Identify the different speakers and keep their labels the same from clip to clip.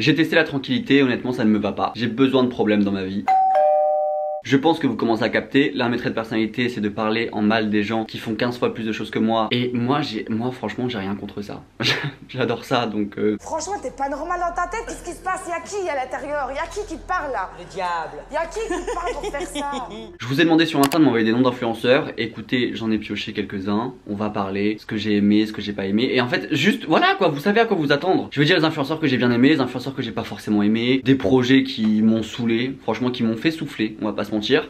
Speaker 1: J'ai testé la tranquillité, honnêtement ça ne me va pas. J'ai besoin de problèmes dans ma vie. Je pense que vous commencez à capter, l'un de mes traits de personnalité c'est de parler en mal des gens qui font 15 fois plus de choses que moi. Et moi franchement j'ai rien contre ça. J'adore ça donc
Speaker 2: Franchement t'es pas normal dans ta tête, qu'est-ce qui se passe? Y'a qui à l'intérieur? Y'a qui te parle là?
Speaker 3: Le diable.
Speaker 2: Y'a qui te parle pour faire ça?
Speaker 1: Je vous ai demandé sur Insta de m'envoyer des noms d'influenceurs. Écoutez, j'en ai pioché quelques-uns. On va parler ce que j'ai aimé, ce que j'ai pas aimé. Et en fait, juste voilà quoi, vous savez à quoi vous attendre. Je veux dire les influenceurs que j'ai bien aimés, les influenceurs que j'ai pas forcément aimés, des projets qui m'ont saoulé, franchement qui m'ont fait souffler, on va pas se mentir.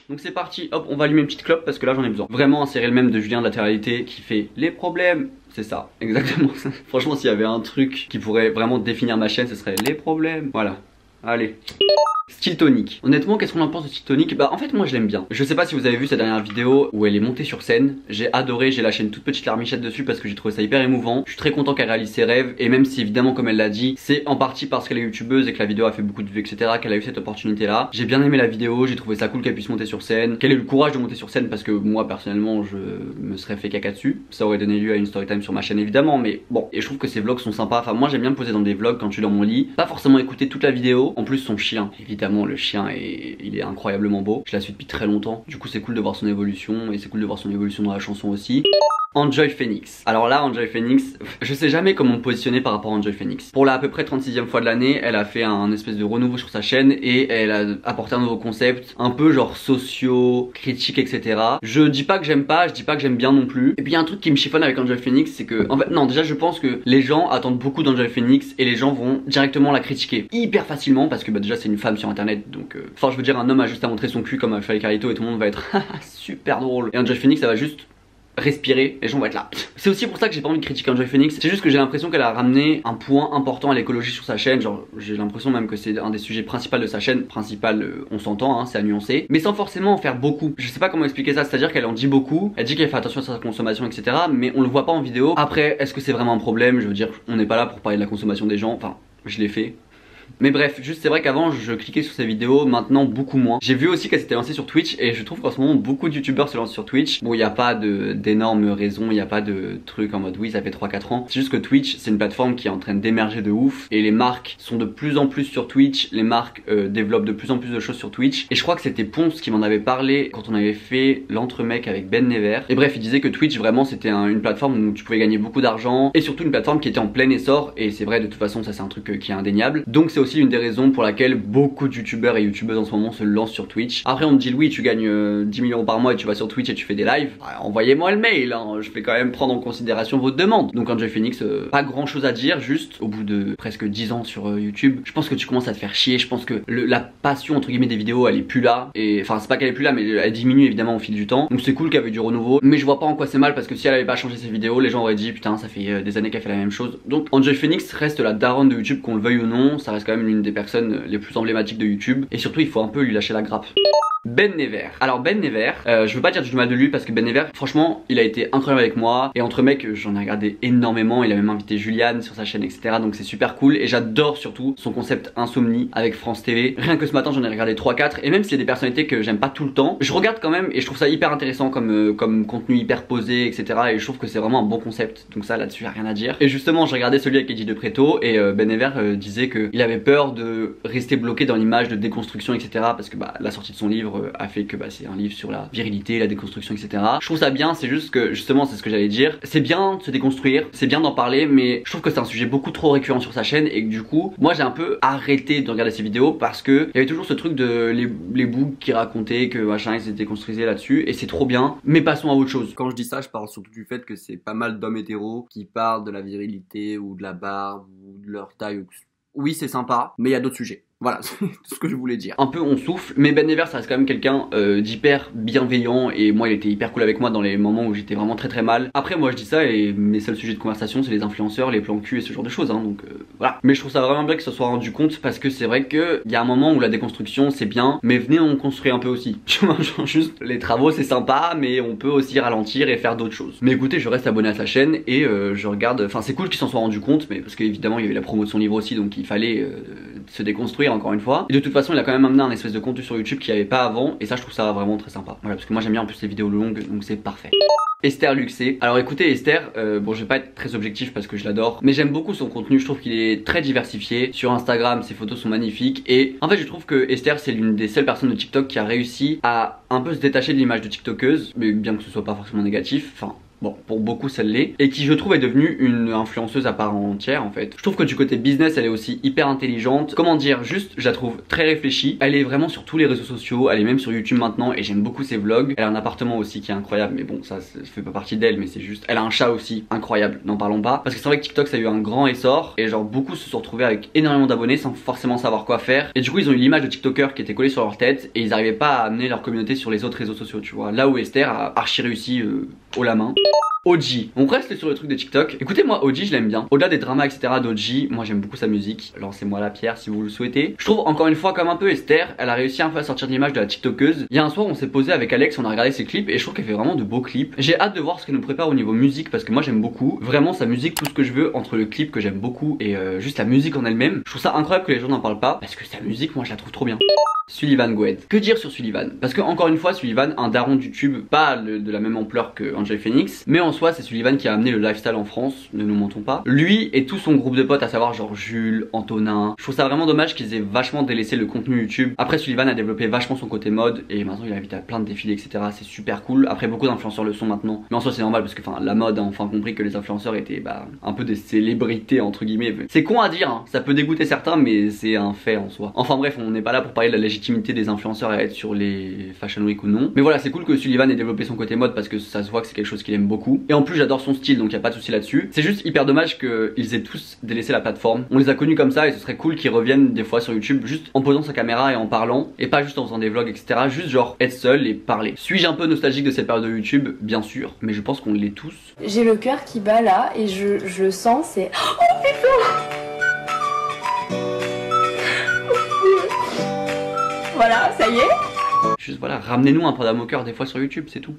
Speaker 1: Donc c'est parti, hop, on va allumer une petite clope parce que là j'en ai besoin. Vraiment insérer le même de Julien de la télé-réalité qui fait les problèmes. C'est ça, exactement ça. Franchement, s'il y avait un truc qui pourrait vraiment définir ma chaîne, ce serait les problèmes. Voilà, allez. Style tonique. Honnêtement, qu'est-ce qu'on en pense de Style tonique? Bah en fait moi je l'aime bien. Je sais pas si vous avez vu sa dernière vidéo où elle est montée sur scène. J'ai adoré, j'ai lâché une toute petite larmichette dessus parce que j'ai trouvé ça hyper émouvant. Je suis très content qu'elle réalise ses rêves. Et même si évidemment comme elle l'a dit, c'est en partie parce qu'elle est youtubeuse et que la vidéo a fait beaucoup de vues etc, qu'elle a eu cette opportunité là. J'ai bien aimé la vidéo, j'ai trouvé ça cool qu'elle puisse monter sur scène, qu'elle ait eu le courage de monter sur scène parce que moi personnellement je me serais fait caca dessus. Ça aurait donné lieu à une story time sur ma chaîne évidemment, mais bon. Et je trouve que ces vlogs sont sympas. Enfin moi j'aime bien me poser dans des vlogs quand je suis dans mon lit, pas forcément écouter toute la vidéo. En plus son chien, évidemment le chien il est incroyablement beau. Je la suis depuis très longtemps. Du coup c'est cool de voir son évolution et c'est cool de voir son évolution dans la chanson aussi. Enjoy Phoenix. Alors là, Enjoy Phoenix, je sais jamais comment me positionner par rapport à Enjoy Phoenix. Pour la à peu près 36e fois de l'année, elle a fait un espèce de renouveau sur sa chaîne et elle a apporté un nouveau concept, un peu genre socio, critique, etc. Je dis pas que j'aime pas, je dis pas que j'aime bien non plus. Et puis il y a un truc qui me chiffonne avec Enjoy Phoenix, c'est que, en fait, non, déjà je pense que les gens attendent beaucoup d'Enjoy Phoenix et les gens vont directement la critiquer hyper facilement parce que bah déjà c'est une femme sur internet, donc enfin je veux dire un homme a juste à montrer son cul comme a fait Carito et tout le monde va être super drôle. Et Enjoy Phoenix ça va juste respirer, les gens vont être là. C'est aussi pour ça que j'ai pas envie de critiquer Enjoy Phoenix. C'est juste que j'ai l'impression qu'elle a ramené un point important à l'écologie sur sa chaîne. Genre j'ai l'impression même que c'est un des sujets principaux de sa chaîne. Principal, on s'entend, hein, c'est à nuancer. Mais sans forcément en faire beaucoup. Je sais pas comment expliquer ça, c'est à dire qu'elle en dit beaucoup. Elle dit qu'elle fait attention à sa consommation etc, mais on le voit pas en vidéo. Après est-ce que c'est vraiment un problème? Je veux dire on n'est pas là pour parler de la consommation des gens. Enfin je l'ai fait. Mais bref, juste c'est vrai qu'avant je cliquais sur ces vidéos, maintenant beaucoup moins. J'ai vu aussi qu'elle s'était lancée sur Twitch et je trouve qu'en ce moment beaucoup de youtubeurs se lancent sur Twitch. Bon il n'y a pas d'énormes raisons, il n'y a pas de truc en mode oui ça fait 3-4 ans. C'est juste que Twitch c'est une plateforme qui est en train d'émerger de ouf et les marques sont de plus en plus sur Twitch. Les marques développent de plus en plus de choses sur Twitch. Et je crois que c'était Ponce qui m'en avait parlé quand on avait fait l'entremec avec Ben Never. Et bref il disait que Twitch vraiment c'était une plateforme où tu pouvais gagner beaucoup d'argent et surtout une plateforme qui était en plein essor. Et c'est vrai de toute façon ça c'est un truc qui est indéniable. Donc c'est aussi une des raisons pour laquelle beaucoup de youtubeurs et youtubeuses en ce moment se lancent sur Twitch. Après on me dit oui tu gagnes 10 000 € par mois et tu vas sur Twitch et tu fais des lives. Envoyez-moi le mail, hein. Je vais quand même prendre en considération votre demande. Donc Enjoy Phoenix, pas grand chose à dire, juste au bout de presque 10 ans sur YouTube, je pense que tu commences à te faire chier. Je pense que la passion entre guillemets des vidéos elle est plus là. Et enfin c'est pas qu'elle est plus là mais elle diminue évidemment au fil du temps. Donc c'est cool qu'elle ait du renouveau. Mais je vois pas en quoi c'est mal parce que si elle avait pas changé ses vidéos, les gens auraient dit putain ça fait des années qu'elle fait la même chose. Donc Enjoy Phoenix reste la daronne de YouTube qu'on le veuille ou non. Ça reste quand même l'une des personnes les plus emblématiques de YouTube et surtout il faut un peu lui lâcher la grappe. Ben Never. Alors Ben Never, je veux pas dire du mal de lui parce que Ben Never, franchement, il a été incroyable avec moi. Et entre mecs, j'en ai regardé énormément. Il a même invité Juliane sur sa chaîne, etc. Donc c'est super cool. Et j'adore surtout son concept Insomnie avec France TV. Rien que ce matin, j'en ai regardé 3-4. Et même s'il y a des personnalités que j'aime pas tout le temps, je regarde quand même et je trouve ça hyper intéressant comme contenu hyper posé, etc. Et je trouve que c'est vraiment un bon concept. Donc ça, là-dessus, y a rien à dire. Et justement, j'ai regardé celui avec Eddie de Preto et Ben Never disait qu'il avait peur de rester bloqué dans l'image de déconstruction, etc. Parce que bah, la sortie de son livre a fait que bah, c'est un livre sur la virilité, la déconstruction, etc. Je trouve ça bien, c'est juste que justement c'est ce que j'allais dire. C'est bien de se déconstruire, c'est bien d'en parler, mais je trouve que c'est un sujet beaucoup trop récurrent sur sa chaîne et que du coup, moi j'ai un peu arrêté de regarder ses vidéos parce que il y avait toujours ce truc de les boucs qui racontaient que machin ils se déconstruisaient là-dessus et c'est trop bien. Mais passons à autre chose. Quand je dis ça, je parle surtout du fait que c'est pas mal d'hommes hétéros qui parlent de la virilité ou de la barbe ou de leur taille. Oui, c'est sympa, mais il y a d'autres sujets. Voilà, c'est tout ce que je voulais dire. Un peu on souffle, mais Ben Never ça reste quand même quelqu'un d'hyper bienveillant et moi il était hyper cool avec moi dans les moments où j'étais vraiment très mal. Après moi je dis ça et mes seuls sujets de conversation c'est les influenceurs, les plans cul et ce genre de choses hein, donc voilà. Mais je trouve ça vraiment bien que ça soit rendu compte parce que c'est vrai que il y a un moment où la déconstruction c'est bien, mais venez on construit un peu aussi. Genre juste les travaux c'est sympa mais on peut aussi ralentir et faire d'autres choses. Mais écoutez je reste abonné à sa chaîne et je regarde, enfin c'est cool qu'il s'en soit rendu compte mais parce qu'évidemment il y avait la promo de son livre aussi donc il fallait se déconstruire encore une fois. Et de toute façon il a quand même amené un espèce de contenu sur YouTube qu'il n'y avait pas avant, et ça je trouve ça vraiment très sympa. Voilà, parce que moi j'aime bien en plus les vidéos longues, donc c'est parfait. Esther Luxé. Alors écoutez Esther, bon je vais pas être très objectif parce que je l'adore, mais j'aime beaucoup son contenu, je trouve qu'il est très diversifié. Sur Instagram ses photos sont magnifiques, et en fait je trouve que Esther c'est l'une des seules personnes de TikTok qui a réussi à un peu se détacher de l'image de TikTokeuse, mais bien que ce soit pas forcément négatif, enfin bon, pour beaucoup ça l'est, et qui je trouve est devenue une influenceuse à part entière en fait. Je trouve que du côté business elle est aussi hyper intelligente. Comment dire, juste je la trouve très réfléchie. Elle est vraiment sur tous les réseaux sociaux, elle est même sur YouTube maintenant et j'aime beaucoup ses vlogs. Elle a un appartement aussi qui est incroyable, mais bon ça fait pas partie d'elle, mais c'est juste. Elle a un chat aussi incroyable, n'en parlons pas. Parce que c'est vrai que TikTok ça a eu un grand essor et genre beaucoup se sont retrouvés avec énormément d'abonnés sans forcément savoir quoi faire. Et du coup ils ont eu l'image de TikTokers qui était collée sur leur tête et ils arrivaient pas à amener leur communauté sur les autres réseaux sociaux, tu vois. Là où Esther a archi réussi haut la main. OG, on reste sur le truc de TikTok. Écoutez moi OG je l'aime bien. Au-delà des dramas etc d'OG, moi j'aime beaucoup sa musique. Lancez-moi la pierre si vous le souhaitez. Je trouve encore une fois comme un peu Esther, elle a réussi un peu à sortir de l'image de la TikTokeuse. Il y a un soir on s'est posé avec Alex, on a regardé ses clips et je trouve qu'elle fait vraiment de beaux clips. J'ai hâte de voir ce qu'elle nous prépare au niveau musique parce que moi j'aime beaucoup. Vraiment sa musique, tout ce que je veux entre le clip que j'aime beaucoup et juste la musique en elle-même. Je trouve ça incroyable que les gens n'en parlent pas parce que sa musique moi je la trouve trop bien. Sullivan Goued. Que dire sur Sullivan? Parce que encore une fois Sullivan, un daron de YouTube, pas de la même ampleur que Enjoy Phoenix, mais en soi c'est Sullivan qui a amené le lifestyle en France, ne nous mentons pas. Lui et tout son groupe de potes, à savoir genre Jules, Antonin. Je trouve ça vraiment dommage qu'ils aient vachement délaissé le contenu YouTube. Après Sullivan a développé vachement son côté mode et maintenant il invite à plein de défilés etc. C'est super cool. Après beaucoup d'influenceurs le sont maintenant, mais en soi c'est normal parce que enfin la mode a enfin compris que les influenceurs étaient un peu des célébrités entre guillemets. C'est con à dire, hein. Ça peut dégoûter certains mais c'est un fait en soi. Enfin bref, on n'est pas là pour parler de la légitimité des influenceurs à être sur les Fashion Week ou non. Mais voilà, c'est cool que Sullivan ait développé son côté mode parce que ça se voit que c'est quelque chose qu'il aime beaucoup. Et en plus j'adore son style donc y a pas de souci là-dessus. C'est juste hyper dommage qu'ils aient tous délaissé la plateforme. On les a connus comme ça et ce serait cool qu'ils reviennent des fois sur YouTube juste en posant sa caméra et en parlant et pas juste en faisant des vlogs etc. Juste genre être seul et parler. Suis-je un peu nostalgique de cette période de YouTube? Bien sûr, mais je pense qu'on l'est tous.
Speaker 3: J'ai le cœur qui bat là et je sens c'est... Oh putain! Voilà, ça y est.
Speaker 1: Juste voilà, ramenez-nous un peu d'amour au cœur des fois sur YouTube, c'est tout.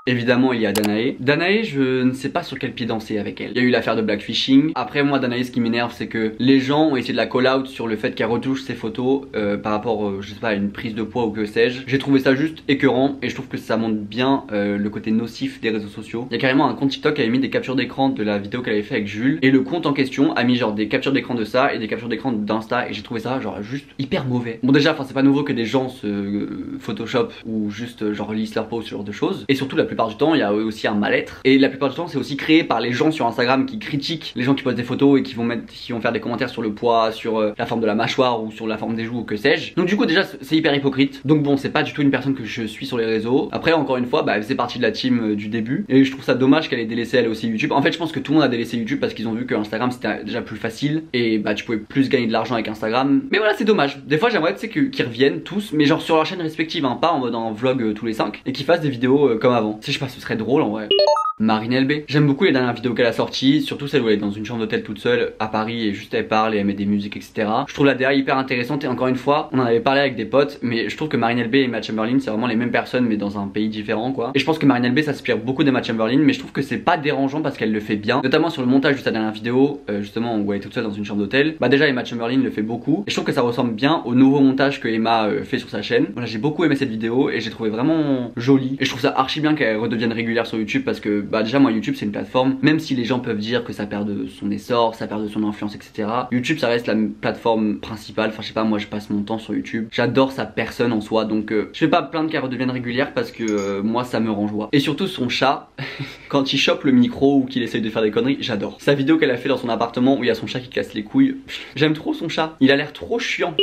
Speaker 1: Évidemment il y a Danae. Danae je ne sais pas sur quel pied danser avec elle. Il y a eu l'affaire de blackfishing. Après moi Danae ce qui m'énerve c'est que les gens ont essayé de la call out sur le fait qu'elle retouche ses photos par rapport je sais pas à une prise de poids ou que sais-je. J'ai trouvé ça juste écœurant et je trouve que ça montre bien le côté nocif des réseaux sociaux. Il y a carrément un compte TikTok qui avait mis des captures d'écran de la vidéo qu'elle avait fait avec Jules et le compte en question a mis genre des captures d'écran de ça et des captures d'écran d'Insta et j'ai trouvé ça genre juste hyper mauvais. Bon déjà enfin c'est pas nouveau que des gens se photoshop ou juste genre lissent leur peau, ce genre de choses, et surtout la plupart du temps il y a aussi un mal-être et la plupart du temps c'est aussi créé par les gens sur Instagram qui critiquent les gens qui postent des photos et qui vont faire des commentaires sur le poids, sur la forme de la mâchoire ou sur la forme des joues ou que sais-je. Donc du coup déjà c'est hyper hypocrite. Donc bon c'est pas du tout une personne que je suis sur les réseaux. Après encore une fois elle faisait partie de la team du début et je trouve ça dommage qu'elle ait délaissé elle aussi YouTube. En fait je pense que tout le monde a délaissé YouTube parce qu'ils ont vu que Instagram c'était déjà plus facile et tu pouvais plus gagner de l'argent avec Instagram. Mais voilà c'est dommage. Des fois j'aimerais tu sais qu'ils reviennent tous mais genre sur leur chaîne respective hein, pas en mode en vlog tous les 5 et qu'ils fassent des vidéos comme avant. Tu sais je sais pas, ce serait drôle en vrai. Marine LB. J'aime beaucoup les dernières vidéos qu'elle a sorties, surtout celle où elle est dans une chambre d'hôtel toute seule à Paris et juste elle parle et elle met des musiques etc. Je trouve la DA hyper intéressante et encore une fois on en avait parlé avec des potes mais je trouve que Marine LB et Emma Chamberlain c'est vraiment les mêmes personnes mais dans un pays différent quoi. Et je pense que Marine LB s'inspire beaucoup d'Emma Chamberlain mais je trouve que c'est pas dérangeant parce qu'elle le fait bien, notamment sur le montage de sa dernière vidéo justement où elle est toute seule dans une chambre d'hôtel. Déjà Emma Chamberlain le fait beaucoup et je trouve que ça ressemble bien au nouveau montage que Emma fait sur sa chaîne. Voilà, j'ai beaucoup aimé cette vidéo et j'ai trouvé vraiment jolie et je trouve ça archi bien qu'elle redevienne régulière sur YouTube parce que déjà moi YouTube c'est une plateforme, même si les gens peuvent dire que ça perd de son essor, ça perd de son influence etc. YouTube ça reste la plateforme principale, enfin je sais pas, moi je passe mon temps sur YouTube, j'adore sa personne en soi donc je vais pas me plaindre qu'elle redevienne régulière parce que moi ça me rend joie. Et surtout son chat, quand il chope le micro ou qu'il essaye de faire des conneries, j'adore. Sa vidéo qu'elle a fait dans son appartement où il y a son chat qui casse les couilles, j'aime trop son chat, il a l'air trop chiant.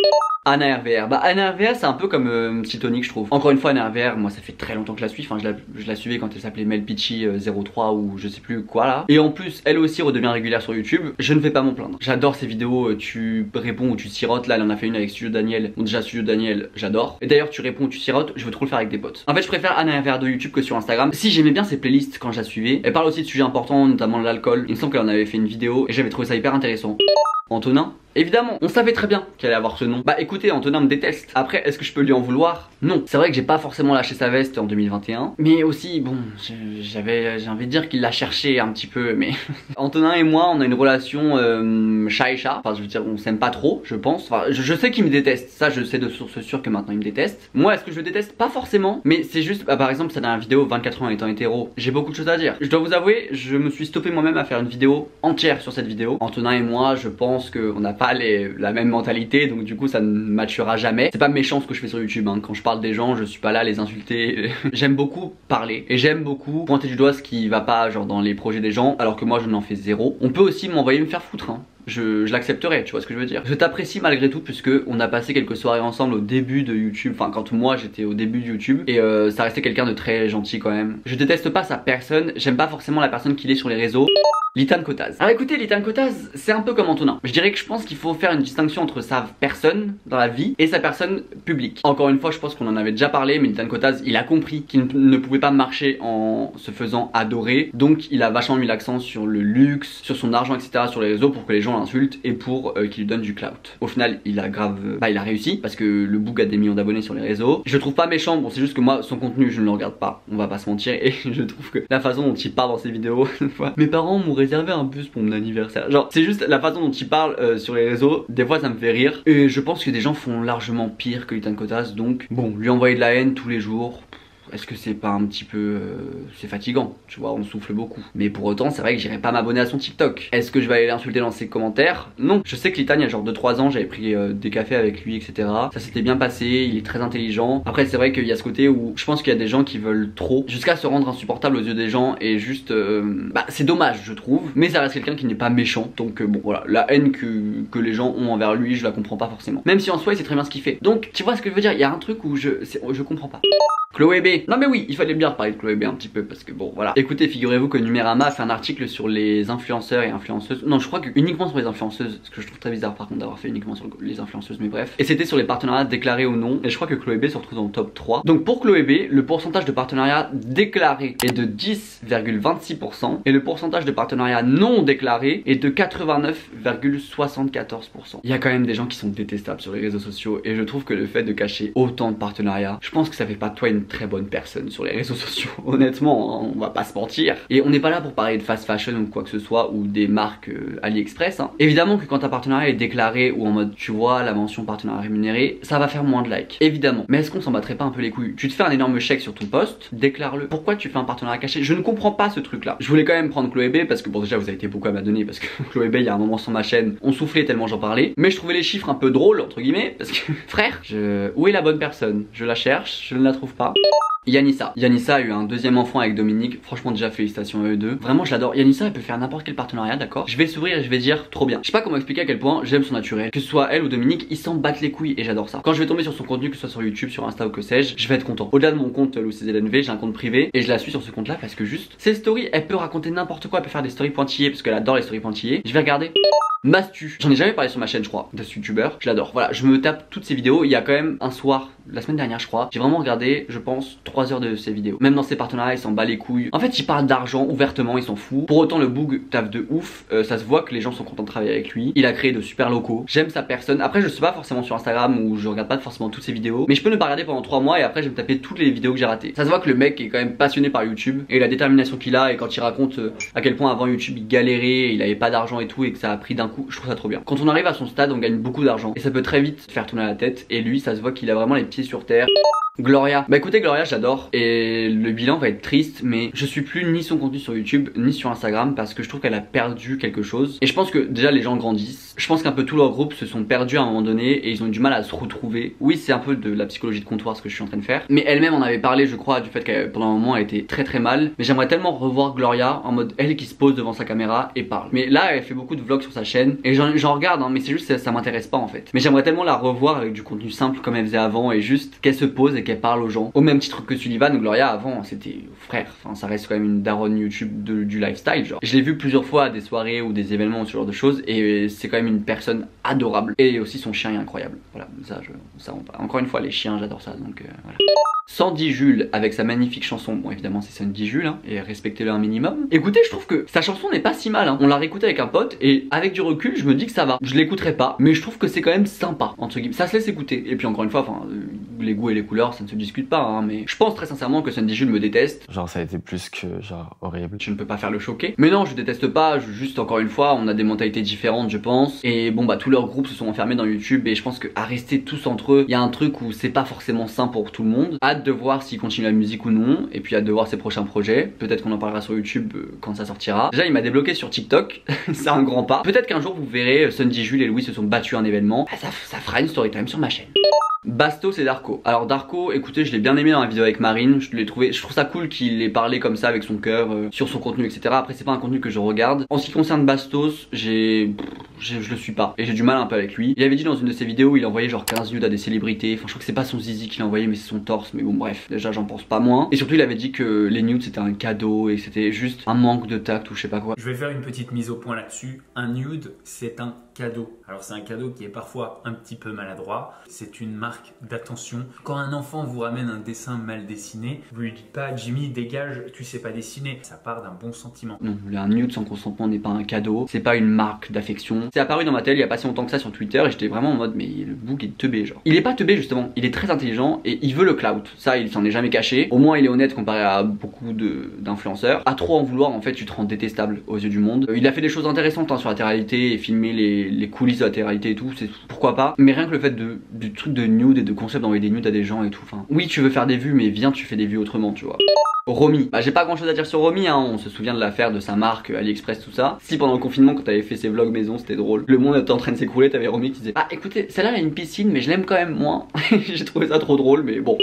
Speaker 1: Anna RVR, Anna RVR c'est un peu comme Psytonic je trouve. Encore une fois Anna RVR, moi ça fait très longtemps que je la suis, enfin je la suivais quand elle s'appelait Melpichi 03 ou je sais plus quoi là. Et en plus elle aussi redevient régulière sur YouTube, je ne vais pas m'en plaindre. J'adore ces vidéos, tu réponds ou tu sirotes, là elle en a fait une avec Studio Daniel, donc déjà Studio Daniel j'adore. Et d'ailleurs tu réponds ou tu sirotes, je veux trop le faire avec des potes. En fait je préfère Anna RVR de YouTube que sur Instagram. Si j'aimais bien ses playlists quand je la suivais, elle parle aussi de sujets importants notamment l'alcool, il me semble qu'elle en avait fait une vidéo et j'avais trouvé ça hyper intéressant. Antonin, Évidemment, on savait très bien qu'elle allait avoir ce nom. Bah écoutez, Antonin me déteste. Après, est-ce que je peux lui en vouloir? Non. C'est vrai que j'ai pas forcément lâché sa veste en 2021, mais aussi, bon, j'ai envie de dire qu'il l'a cherché un petit peu, mais Antonin et moi, on a une relation chat et chat. Enfin, je veux dire, on s'aime pas trop, je pense. Enfin, je sais qu'il me déteste. Ça, je sais de source sûre que maintenant il me déteste. Moi, est-ce que je le déteste? Pas forcément, mais c'est juste, bah, par exemple, sa dernière vidéo, 24 ans étant hétéro, j'ai beaucoup de choses à dire. Je dois vous avouer, je me suis stoppé moi-même à faire une vidéo entière sur cette vidéo. Antonin et moi, je pense qu'on n'a pas la même mentalité, donc du coup, ça ne matchera jamais. C'est pas méchant ce que je fais sur YouTube, hein. Quand je parle des gens, je suis pas là à les insulter. J'aime beaucoup parler et j'aime beaucoup pointer du doigt ce qui va pas, genre dans les projets des gens, alors que moi, je n'en fais zéro. On peut aussi m'envoyer me faire foutre, hein. Je l'accepterai, tu vois ce que je veux dire. Je t'apprécie malgré tout puisque on a passé quelques soirées ensemble au début de YouTube. Enfin quand moi j'étais au début de YouTube. Et ça restait quelqu'un de très gentil quand même. Je déteste pas sa personne. J'aime pas forcément la personne qu'il est sur les réseaux. Litan Kotaz. Alors écoutez, Litan Kotaz, c'est un peu comme Antonin. Je dirais que je pense qu'il faut faire une distinction entre sa personne dans la vie et sa personne publique. Encore une fois, je pense qu'on en avait déjà parlé, mais Litan Kotaz, il a compris qu'il ne pouvait pas marcher en se faisant adorer. Donc il a vachement mis l'accent sur le luxe, sur son argent, etc. sur les réseaux pour que les gens l'insultent et pour qu'il lui donne du clout. Au final, il a il a réussi parce que le boug a des millions d'abonnés sur les réseaux. Je le trouve pas méchant, bon c'est juste que moi, son contenu, je ne le regarde pas. On va pas se mentir et je trouve que la façon dont il parle dans ses vidéos, mes parents m'ont réservé un bus pour mon anniversaire. Genre, c'est juste la façon dont il parle sur les réseaux. Des fois, ça me fait rire. Et je pense que des gens font largement pire que Litan Kotaz. Donc, bon, lui envoyer de la haine tous les jours. Est-ce que c'est pas un petit peu... c'est fatigant, tu vois, on souffle beaucoup. Mais pour autant, c'est vrai que j'irai pas m'abonner à son TikTok. Est-ce que je vais aller l'insulter dans ses commentaires? Non. Je sais que Litan, il y a genre 2-3 ans, j'avais pris des cafés avec lui, etc. Ça s'était bien passé, il est très intelligent. Après, c'est vrai qu'il y a ce côté où je pense qu'il y a des gens qui veulent trop, jusqu'à se rendre insupportable aux yeux des gens. Et juste... bah, c'est dommage, je trouve. Mais ça reste quelqu'un qui n'est pas méchant. Donc bon, voilà, la haine que les gens ont envers lui, je la comprends pas forcément. Même si en soi, il sait très bien ce qu'il fait. Donc, tu vois ce que je veux dire? Il y a un truc où je comprends pas. Chloé B. Non mais oui, il fallait bien parler de Chloé B un petit peu parce que bon voilà. Écoutez, figurez-vous que Numérama a fait un article sur les influenceurs et influenceuses. Non, je crois que uniquement sur les influenceuses, ce que je trouve très bizarre par contre d'avoir fait uniquement sur les influenceuses, mais bref. Et c'était sur les partenariats déclarés ou non. Et je crois que Chloé B se retrouve dans le top 3. Donc pour Chloé B, le pourcentage de partenariats déclarés est de 10,26% et le pourcentage de partenariats non déclarés est de 89,74%. Il y a quand même des gens qui sont détestables sur les réseaux sociaux et je trouve que le fait de cacher autant de partenariats, je pense que ça fait pas de toi une très bonne personne sur les réseaux sociaux. Honnêtement, hein, on va pas se mentir. Et on n'est pas là pour parler de fast fashion ou quoi que ce soit ou des marques AliExpress. Hein. Évidemment que quand un partenariat est déclaré ou en mode tu vois la mention partenariat rémunéré, ça va faire moins de likes. Évidemment. Mais est-ce qu'on s'en battrait pas un peu les couilles? Tu te fais un énorme chèque sur ton post, déclare-le. Pourquoi tu fais un partenariat caché? Je ne comprends pas ce truc là. Je voulais quand même prendre Chloé B parce que bon déjà vous avez été beaucoup à m'adonner parce que Chloé B il y a un moment sur ma chaîne on soufflait tellement j'en parlais. Mais je trouvais les chiffres un peu drôles entre guillemets parce que frère, où est la bonne personne? Je la cherche, je ne la trouve pas. Yanissa. Yanissa a eu un deuxième enfant avec Dominique. Franchement déjà félicitations à eux deux. Vraiment je l'adore. Yanissa elle peut faire n'importe quel partenariat, d'accord. Je vais sourire et je vais dire trop bien. Je sais pas comment expliquer à quel point j'aime son naturel. Que ce soit elle ou Dominique, ils s'en battent les couilles et j'adore ça. Quand je vais tomber sur son contenu, que ce soit sur YouTube, sur Insta ou que sais-je, je vais être content. Au-delà de mon compte LouCZNV, j'ai un compte privé et je la suis sur ce compte là parce que juste ses stories, elle peut raconter n'importe quoi, elle peut faire des stories pointillées parce qu'elle adore les stories pointillées. Je vais regarder. Mastu, j'en ai jamais parlé sur ma chaîne je crois, de ce youtubeur, je l'adore. Voilà, je me tape toutes ses vidéos, il y a quand même un soir, la semaine dernière je crois, j'ai vraiment regardé, je pense, 3 heures de ses vidéos. Même dans ses partenariats, il s'en bat les couilles. En fait, il parle d'argent ouvertement, il s'en fout. Pour autant, le boug taffe de ouf, ça se voit que les gens sont contents de travailler avec lui. Il a créé de super locaux, j'aime sa personne. Après, je suis pas forcément sur Instagram où je regarde pas forcément toutes ses vidéos, mais je peux ne pas regarder pendant 3 mois et après, je vais me taper toutes les vidéos que j'ai ratées. Ça se voit que le mec est quand même passionné par YouTube et la détermination qu'il a et quand il raconte à quel point avant YouTube il galérait, il avait pas d'argent et tout et que ça a pris d'un coup, je trouve ça trop bien. Quand on arrive à son stade, on gagne beaucoup d'argent et ça peut très vite faire tourner la tête. Et lui, ça se voit qu'il a vraiment les pieds sur terre. Gloria. Bah écoutez Gloria j'adore et le bilan va être triste mais je suis plus ni son contenu sur YouTube ni sur Instagram parce que je trouve qu'elle a perdu quelque chose et je pense que déjà les gens grandissent. Je pense qu'un peu tous leurs groupes se sont perdus à un moment donné et ils ont eu du mal à se retrouver. Oui c'est un peu de la psychologie de comptoir ce que je suis en train de faire mais elle-même en avait parlé je crois du fait qu'elle pendant un moment elle était très très mal mais j'aimerais tellement revoir Gloria en mode elle qui se pose devant sa caméra et parle. Mais là elle fait beaucoup de vlogs sur sa chaîne et j'en regarde hein, mais c'est juste ça m'intéresse pas en fait. Mais j'aimerais tellement la revoir avec du contenu simple comme elle faisait avant et juste qu'elle se pose et qu'elle parle aux gens. Au même titre que Sullivan, Gloria avant c'était frère, enfin ça reste quand même une daronne YouTube du lifestyle genre. Je l'ai vu plusieurs fois à des soirées ou des événements ou ce genre de choses et c'est quand même une personne adorable et aussi son chien est incroyable. Voilà, ça encore une fois les chiens j'adore ça donc voilà. Sandy Jules avec sa magnifique chanson, bon évidemment c'est Sandy Jules hein, et respectez-le un minimum. Écoutez, je trouve que sa chanson n'est pas si mal hein. On l'a réécoutée avec un pote et avec du recul je me dis que ça va. Je l'écouterai pas mais je trouve que c'est quand même sympa entre guillemets. Ça se laisse écouter. Et puis encore une fois, enfin les goûts et les couleurs ça ne se discute pas hein, mais je pense très sincèrement que Sandy Jules me déteste.
Speaker 4: Genre ça a été plus que genre horrible.
Speaker 1: Je ne peux pas faire le choquer. Mais non, je déteste pas, juste encore une fois, on a des mentalités différentes je pense. Et bon bah tous leurs groupes se sont enfermés dans YouTube et je pense qu'à rester tous entre eux, il y a un truc où c'est pas forcément sain pour tout le monde. Hâte de voir s'il continue la musique ou non. Et puis hâte de voir ses prochains projets. Peut-être qu'on en parlera sur YouTube quand ça sortira. Déjà il m'a débloqué sur TikTok, c'est un grand pas. Peut-être qu'un jour vous verrez Sandy Jules et Louis se sont battus à un événement. Bah, ça fera une story time sur ma chaîne. Bastos et Darko. Alors Darko, écoutez, je l'ai bien aimé dans la vidéo avec Marine. Je trouve ça cool qu'il ait parlé comme ça avec son cœur sur son contenu, etc. Après c'est pas un contenu que je regarde. En ce qui concerne Bastos, je le suis pas et j'ai du mal un peu avec lui. Il avait dit dans une de ses vidéos, il envoyait genre 15 nudes à des célébrités. Enfin je crois que c'est pas son zizi qu'il a envoyé mais c'est son torse. Mais bon bref, déjà j'en pense pas moins. Et surtout il avait dit que les nudes c'était un cadeau et que c'était juste un manque de tact ou je sais pas quoi.
Speaker 5: Je vais faire une petite mise au point là-dessus. Un nude c'est un cadeau. Alors c'est un cadeau qui est parfois un petit peu maladroit. C'est une marque d'attention. Quand un enfant vous ramène un dessin mal dessiné, vous lui dites pas Jimmy dégage, tu sais pas dessiner. Ça part d'un bon sentiment.
Speaker 1: Non, un nude sans consentement n'est pas un cadeau. C'est pas une marque d'affection. C'est apparu dans ma tête il y a pas si longtemps que ça sur Twitter et j'étais vraiment en mode mais le bouc est teubé genre. Il est pas teubé justement, il est très intelligent et il veut le clout. Ça il s'en est jamais caché. Au moins il est honnête comparé à beaucoup d'influenceurs. À trop en vouloir en fait tu te rends détestable aux yeux du monde. Il a fait des choses intéressantes hein, sur la télé-réalité et filmer les coulisses de la télé-réalité et tout, c'est pourquoi pas. Mais rien que le fait du truc de nude et de concept d'envoyer des nudes à des gens et tout. Enfin, oui tu veux faire des vues mais viens tu fais des vues autrement tu vois. Romy, bah j'ai pas grand chose à dire sur Romy hein. On se souvient de l'affaire de sa marque AliExpress tout ça. Si pendant le confinement quand t'avais fait ses vlogs maison c'était drôle. Le monde était en train de s'écrouler, t'avais Romy qui disait ah écoutez celle-là elle a une piscine mais je l'aime quand même moins. J'ai trouvé ça trop drôle mais bon.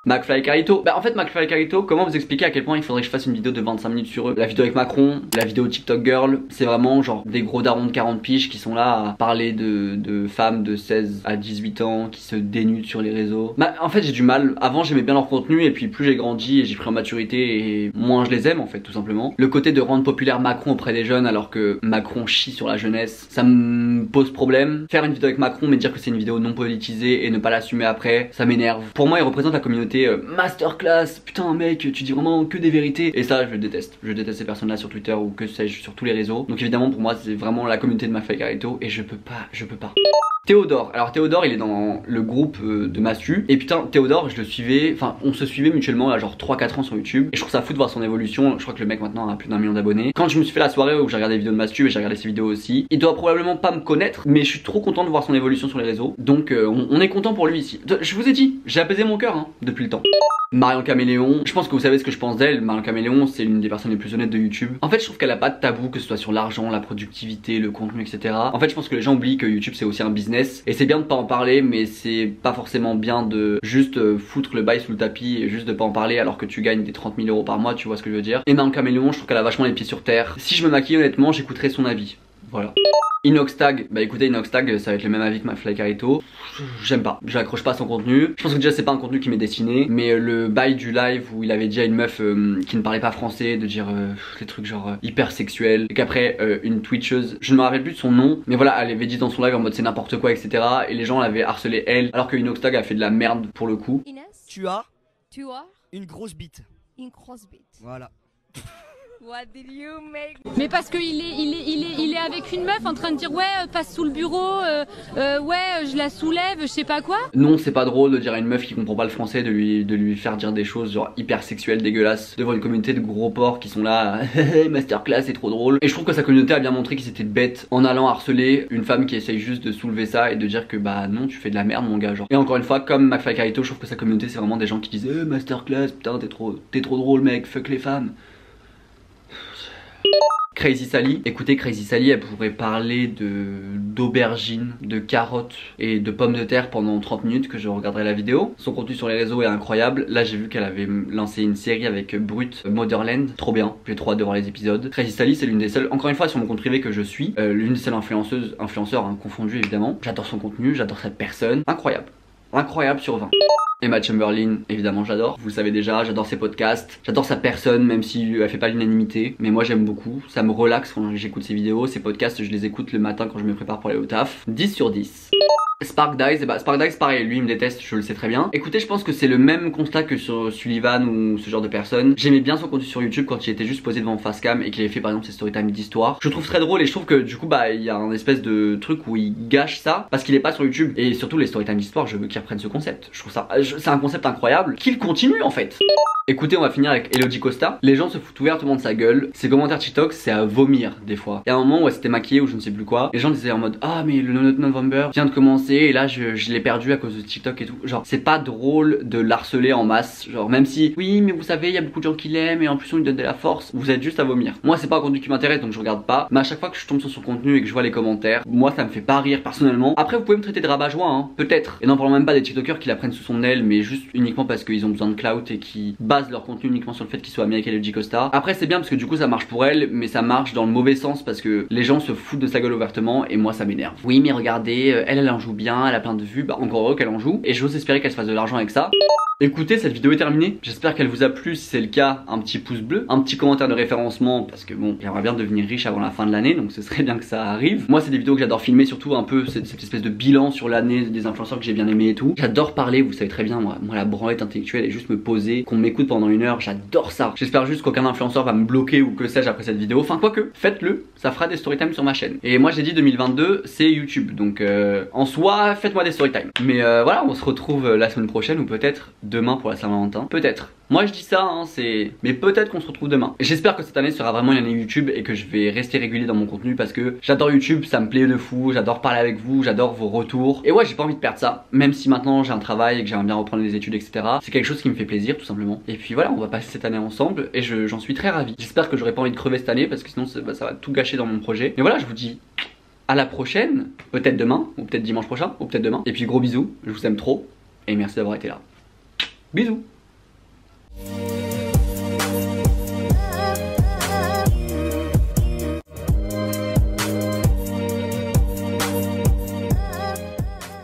Speaker 1: McFly et Carito. Bah en fait McFly et Carito, comment vous expliquer à quel point il faudrait que je fasse une vidéo de 25 minutes sur eux. La vidéo avec Macron, la vidéo TikTok Girl, c'est vraiment genre des gros darons de 40 piges qui sont là à parler de femmes de 16 à 18 ans qui se dénudent sur les réseaux. Bah en fait j'ai du mal, avant j'aimais bien leur contenu et puis plus j'ai grandi et j'ai pris en maturité et moins je les aime en fait tout simplement. Le côté de rendre populaire Macron auprès des jeunes alors que Macron chie sur la jeunesse, ça me pose problème. Faire une vidéo avec Macron mais dire que c'est une vidéo non politisée et ne pas l'assumer après, ça m'énerve. Pour moi il représente la communauté masterclass, putain mec tu dis vraiment que des vérités et ça je déteste ces personnes là sur Twitter ou que sais-je sur tous les réseaux. Donc évidemment pour moi c'est vraiment la communauté de McFly et Carito et je peux pas. Théodore, alors Théodore il est dans le groupe de Mastu et putain Théodore je le suivais, enfin on se suivait mutuellement à genre 3-4 ans sur YouTube et je trouve ça fou de voir son évolution. Je crois que le mec maintenant a plus d'1 million d'abonnés. Quand je me suis fait la soirée où j'ai regardé les vidéos de Mastu et j'ai regardé ses vidéos aussi, il doit probablement pas me connaître mais je suis trop content de voir son évolution sur les réseaux. Donc on est content pour lui ici. Je vous ai dit, j'ai apaisé mon cœur hein, depuis le temps. Marion Caméléon, je pense que vous savez ce que je pense d'elle. Marion Caméléon c'est l'une des personnes les plus honnêtes de YouTube. En fait je trouve qu'elle a pas de tabou que ce soit sur l'argent, la productivité, le contenu etc. En fait je pense que les gens oublient que YouTube c'est aussi un business et c'est bien de pas en parler mais c'est pas forcément bien de juste foutre le bail sous le tapis et juste de pas en parler alors que tu gagnes des 30 000 € par mois, tu vois ce que je veux dire. Et Marion Caméléon je trouve qu'elle a vachement les pieds sur terre. Si je me maquille honnêtement j'écouterai son avis. Voilà. Inoxtag, bah écoutez Inoxtag ça va être le même avis que McFly et Carito. J'aime pas, j'accroche pas à son contenu. Je pense que déjà c'est pas un contenu qui m'est destiné. Mais le bail du live où il avait dit à une meuf qui ne parlait pas français de dire des trucs genre hyper sexuels. Et qu'après une twitcheuse, je ne me rappelle plus de son nom, mais voilà elle avait dit dans son live en mode c'est n'importe quoi etc. Et les gens l'avaient harcelé elle alors que Inoxtag a fait de la merde pour le coup.
Speaker 6: Inès,
Speaker 7: Tu as
Speaker 6: tu as
Speaker 7: une grosse bite.
Speaker 6: une grosse bite.
Speaker 7: Voilà.
Speaker 6: What did you make?
Speaker 8: Mais parce qu'il est avec une meuf en train de dire ouais passe sous le bureau, ouais je la soulève, je sais pas quoi.
Speaker 1: Non c'est pas drôle de dire à une meuf qui comprend pas le français de lui faire dire des choses genre hyper sexuelles dégueulasses devant une communauté de gros porcs qui sont là masterclass c'est trop drôle. Et je trouve que sa communauté a bien montré qu'ils étaient bêtes en allant harceler une femme qui essaye juste de soulever ça et de dire que bah non tu fais de la merde mon gars genre. Et encore une fois comme McFly et Carito je trouve que sa communauté c'est vraiment des gens qui disent masterclass putain t'es trop drôle mec, fuck les femmes. Crazy Sally, écoutez Crazy Sally elle pourrait parler d'aubergines, de carottes et de pommes de terre pendant 30 minutes que je regarderai la vidéo. Son contenu sur les réseaux est incroyable. Là j'ai vu qu'elle avait lancé une série avec Brut Motherland, trop bien, j'ai trop hâte de voir les épisodes. Crazy Sally c'est l'une des seules, encore une fois sur mon compte privé que je suis, l'une des seules influenceurs hein, confondues évidemment. J'adore son contenu, j'adore cette personne, incroyable sur 20. Emma Chamberlain, évidemment j'adore, vous le savez déjà, j'adore ses podcasts, j'adore sa personne même si elle fait pas l'unanimité, mais moi j'aime beaucoup, ça me relaxe quand j'écoute ses vidéos, ses podcasts je les écoute le matin quand je me prépare pour aller au taf, 10 sur 10. Spark Dice, bah Spark Dice pareil, lui il me déteste, je le sais très bien. Écoutez, je pense que c'est le même constat que sur Sullivan ou ce genre de personnes. J'aimais bien son contenu sur YouTube quand il était juste posé devant Facecam et qu'il avait fait par exemple ses storytime d'histoire. Je trouve très drôle et je trouve que du coup bah il y a un espèce de truc où il gâche ça parce qu'il est pas sur YouTube. Et surtout les storytime d'histoire, je veux qu'il reprenne ce concept. Je trouve ça, c'est un concept incroyable, qu'il continue en fait. Écoutez, on va finir avec Elodie Costa. Les gens se foutent ouvertement de sa gueule. Ses commentaires TikTok, c'est à vomir des fois. Il y a un moment où elle s'était maquillée ou je ne sais plus quoi. Les gens disaient en mode ah mais le November vient de commencer et là je l'ai perdu à cause de TikTok et tout. Genre c'est pas drôle de l'harceler en masse. Genre même si oui mais vous savez il y a beaucoup de gens qui l'aiment et en plus on lui donne de la force. Vous êtes juste à vomir. Moi c'est pas un contenu qui m'intéresse donc je regarde pas. Mais à chaque fois que je tombe sur son contenu et que je vois les commentaires, moi ça me fait pas rire personnellement. Après vous pouvez me traiter de rabat-joie hein, peut-être. Et n'en parlons même pas des TikTokers qui la prennent sous son aile mais juste uniquement parce qu'ils ont besoin de clout et qui basent leur contenu uniquement sur le fait qu'il soit ami avec Elodie Costa. Après c'est bien parce que du coup ça marche pour elle mais ça marche dans le mauvais sens parce que les gens se foutent de sa gueule ouvertement et moi ça m'énerve. Oui mais regardez, elle en joue bien, elle a plein de vues, bah encore heureux qu'elle en joue et j'ose espérer qu'elle se fasse de l'argent avec ça. Écoutez, cette vidéo est terminée, j'espère qu'elle vous a plu, si c'est le cas, un petit pouce bleu, un petit commentaire de référencement parce que bon, j'aimerais bien devenir riche avant la fin de l'année donc ce serait bien que ça arrive. Moi c'est des vidéos que j'adore filmer, surtout un peu cette espèce de bilan sur l'année des influenceurs que j'ai bien aimé et tout. J'adore parler, vous savez très bien, moi la branlette intellectuelle et juste me poser, qu'on m'écoute pendant 1 heure, j'adore ça. J'espère juste qu'aucun influenceur va me bloquer ou que sais-je après cette vidéo, enfin quoique, faites-le, ça fera des storytime sur ma chaîne. Et moi j'ai dit 2022 c'est YouTube donc en soi faites-moi des storytime. Mais voilà, on se retrouve la semaine prochaine ou peut-être demain pour la Saint-Valentin. Peut-être. Moi je dis ça, hein, mais peut-être qu'on se retrouve demain. J'espère que cette année sera vraiment une année YouTube et que je vais rester régulier dans mon contenu parce que j'adore YouTube, ça me plaît de fou, j'adore parler avec vous, j'adore vos retours. Et ouais, j'ai pas envie de perdre ça, même si maintenant j'ai un travail et que j'aimerais bien reprendre les études, etc. C'est quelque chose qui me fait plaisir tout simplement. Et puis voilà, on va passer cette année ensemble et j'en suis très ravi. J'espère que j'aurai pas envie de crever cette année parce que sinon ça va tout gâcher dans mon projet. Mais voilà, je vous dis à la prochaine, peut-être demain, ou peut-être dimanche prochain, ou peut-être demain. Et puis gros bisous, je vous aime trop et merci d'avoir été là. Bisous.